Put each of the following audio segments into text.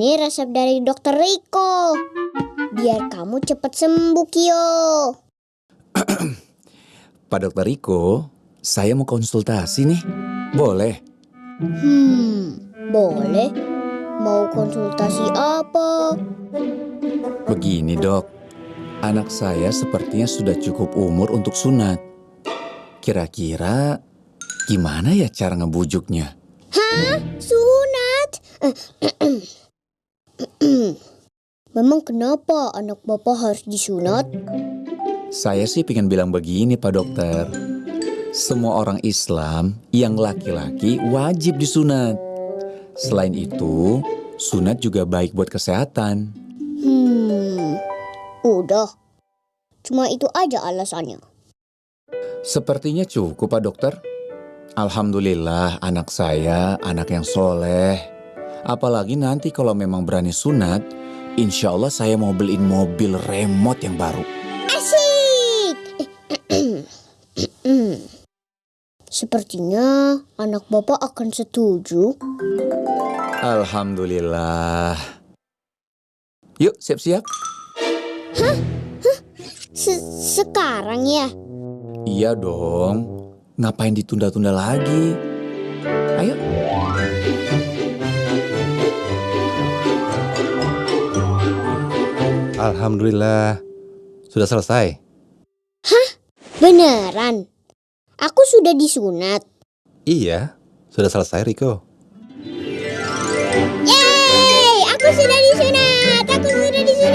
Ini resep dari Dokter Riko. Biar kamu cepat sembuh, Kyo. Pak Dokter Riko, saya mau konsultasi nih. Boleh? Boleh. Mau konsultasi apa? Begini dok, anak saya sepertinya sudah cukup umur untuk sunat. Kira-kira gimana ya cara ngebujuknya? Hah? Sunat? Memang kenapa anak bapak harus disunat? Saya sih pengen bilang begini Pak Dokter. Semua orang Islam yang laki-laki wajib disunat. Selain itu, sunat juga baik buat kesehatan. Udah. Cuma itu aja alasannya. Sepertinya cukup Pak Dokter. Alhamdulillah anak saya anak yang soleh. Apalagi nanti kalau memang berani sunat, insya Allah saya mau beliin mobil remote yang baru. Asik! Sepertinya anak bapak akan setuju. Alhamdulillah. Yuk siap-siap. Sekarang ya? Iya dong. Ngapain ditunda-tunda lagi? Ayo. Alhamdulillah, sudah selesai. Hah? Beneran? Aku sudah disunat. Iya, sudah selesai Riko. Yeay! Aku sudah disunat! Yeay!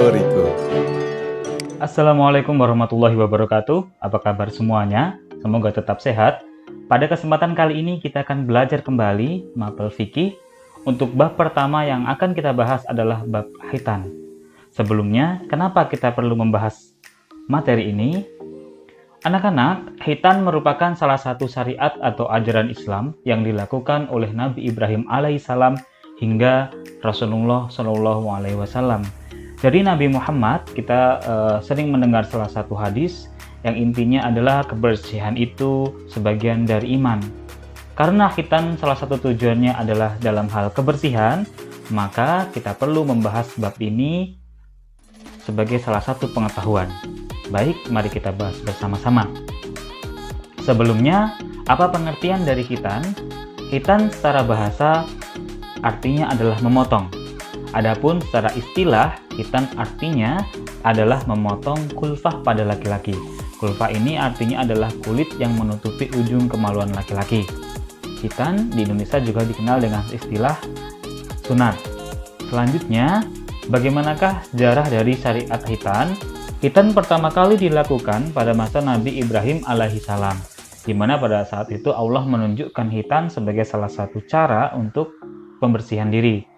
Riko. Assalamualaikum warahmatullahi wabarakatuh. Apa kabar semuanya? Semoga tetap sehat. Pada kesempatan kali ini kita akan belajar kembali mapel fikih. Untuk bab pertama yang akan kita bahas adalah bab khitan. Sebelumnya, kenapa kita perlu membahas materi ini? Anak-anak, khitan merupakan salah satu syariat atau ajaran Islam yang dilakukan oleh Nabi Ibrahim alaihissalam hingga Rasulullah Shallallahu alaihi wasallam. Dari Nabi Muhammad, kita sering mendengar salah satu hadis yang intinya adalah kebersihan itu sebagian dari iman. Karena khitan salah satu tujuannya adalah dalam hal kebersihan, maka kita perlu membahas bab ini sebagai salah satu pengetahuan. Baik, mari kita bahas bersama-sama. Sebelumnya, apa pengertian dari khitan? Khitan secara bahasa artinya adalah memotong. Adapun secara istilah, khitan artinya adalah memotong kulfah pada laki-laki. Kulfah ini artinya adalah kulit yang menutupi ujung kemaluan laki-laki. Khitan di Indonesia juga dikenal dengan istilah sunat. Selanjutnya, bagaimanakah sejarah dari syariat khitan? Khitan pertama kali dilakukan pada masa Nabi Ibrahim alaihissalam, di mana pada saat itu Allah menunjukkan khitan sebagai salah satu cara untuk pembersihan diri.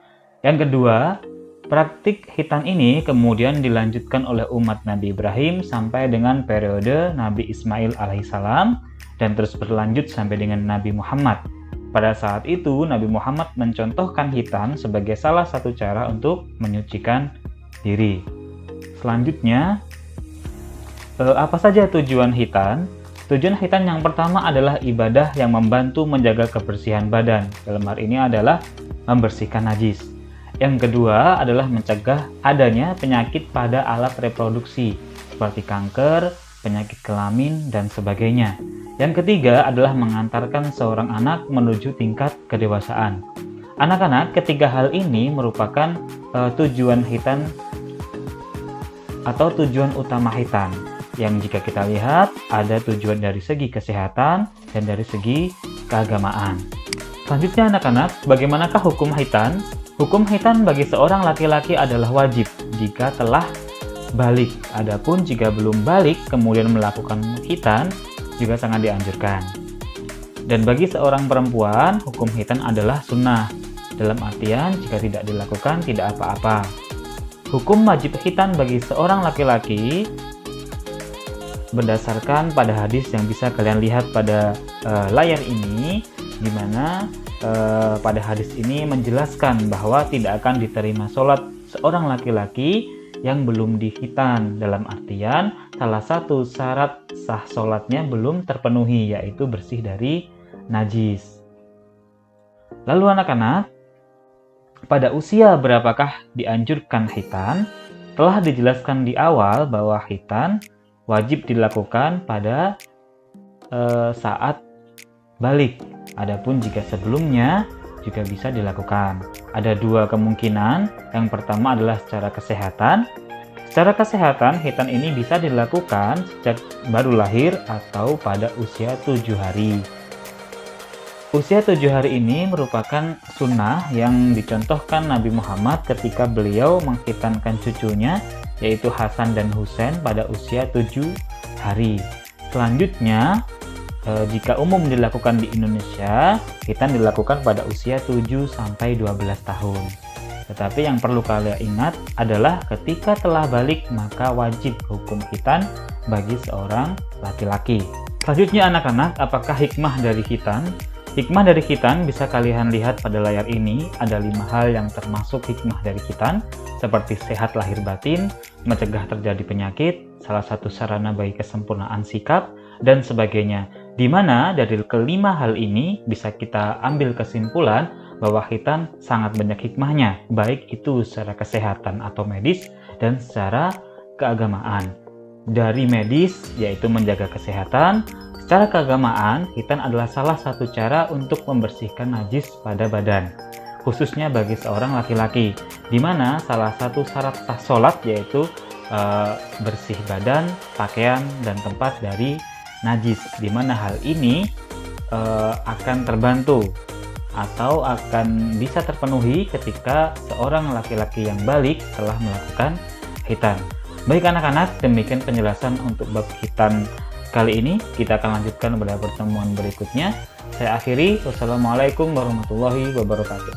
Yang kedua, praktik khitan ini kemudian dilanjutkan oleh umat Nabi Ibrahim sampai dengan periode Nabi Ismail alaihissalam dan terus berlanjut sampai dengan Nabi Muhammad. Pada saat itu, Nabi Muhammad mencontohkan khitan sebagai salah satu cara untuk menyucikan diri. Selanjutnya, apa saja tujuan khitan? Tujuan khitan yang pertama adalah ibadah yang membantu menjaga kebersihan badan. Dalam hal ini adalah membersihkan najis. Yang kedua adalah mencegah adanya penyakit pada alat reproduksi seperti kanker, penyakit kelamin, dan sebagainya. Yang ketiga adalah mengantarkan seorang anak menuju tingkat kedewasaan. Anak-anak, ketiga hal ini merupakan tujuan khitan atau tujuan utama khitan. Yang jika kita lihat ada tujuan dari segi kesehatan dan dari segi keagamaan. Selanjutnya anak-anak, bagaimanakah hukum khitan? Hukum khitan bagi seorang laki-laki adalah wajib jika telah balik. Adapun jika belum balik kemudian melakukan khitan juga sangat dianjurkan. Dan bagi seorang perempuan, hukum khitan adalah sunnah. Dalam artian jika tidak dilakukan tidak apa-apa. Hukum wajib khitan bagi seorang laki-laki berdasarkan pada hadis yang bisa kalian lihat pada layar ini, di mana pada hadis ini menjelaskan bahwa tidak akan diterima sholat seorang laki-laki yang belum dikhitan, dalam artian salah satu syarat sah sholatnya belum terpenuhi, yaitu bersih dari najis. Lalu anak-anak, pada usia berapakah dianjurkan khitan? Telah dijelaskan di awal bahwa khitan wajib dilakukan pada saat balik. Adapun jika sebelumnya juga bisa dilakukan. Ada dua kemungkinan. Yang pertama adalah secara kesehatan. Secara kesehatan, khitan ini bisa dilakukan sejak baru lahir atau pada usia 7 hari. Usia 7 hari ini merupakan sunnah yang dicontohkan Nabi Muhammad ketika beliau mengkhitankan cucunya, yaitu Hasan dan Husain pada usia 7 hari. Selanjutnya, jika umum dilakukan di Indonesia, khitan dilakukan pada usia 7-12 tahun. Tetapi yang perlu kalian ingat adalah ketika telah balik, maka wajib hukum khitan bagi seorang laki-laki. Selanjutnya anak-anak, apakah hikmah dari khitan? Hikmah dari khitan bisa kalian lihat pada layar ini. Ada 5 hal yang termasuk hikmah dari khitan, seperti sehat lahir batin, mencegah terjadi penyakit, salah satu sarana bagi kesempurnaan sikap, dan sebagainya. Di mana dari kelima hal ini bisa kita ambil kesimpulan bahwa khitan sangat banyak hikmahnya, baik itu secara kesehatan atau medis dan secara keagamaan. Dari medis, yaitu menjaga kesehatan. Secara keagamaan, khitan adalah salah satu cara untuk membersihkan najis pada badan, khususnya bagi seorang laki-laki, di mana salah satu syarat sah sholat yaitu bersih badan, pakaian, dan tempat dari najis, di mana hal ini akan terbantu atau akan bisa terpenuhi ketika seorang laki-laki yang balik telah melakukan khitan. Baik anak-anak, demikian penjelasan untuk bab khitan kali ini. Kita akan lanjutkan pada pertemuan berikutnya. Saya akhiri. Wassalamualaikum warahmatullahi wabarakatuh.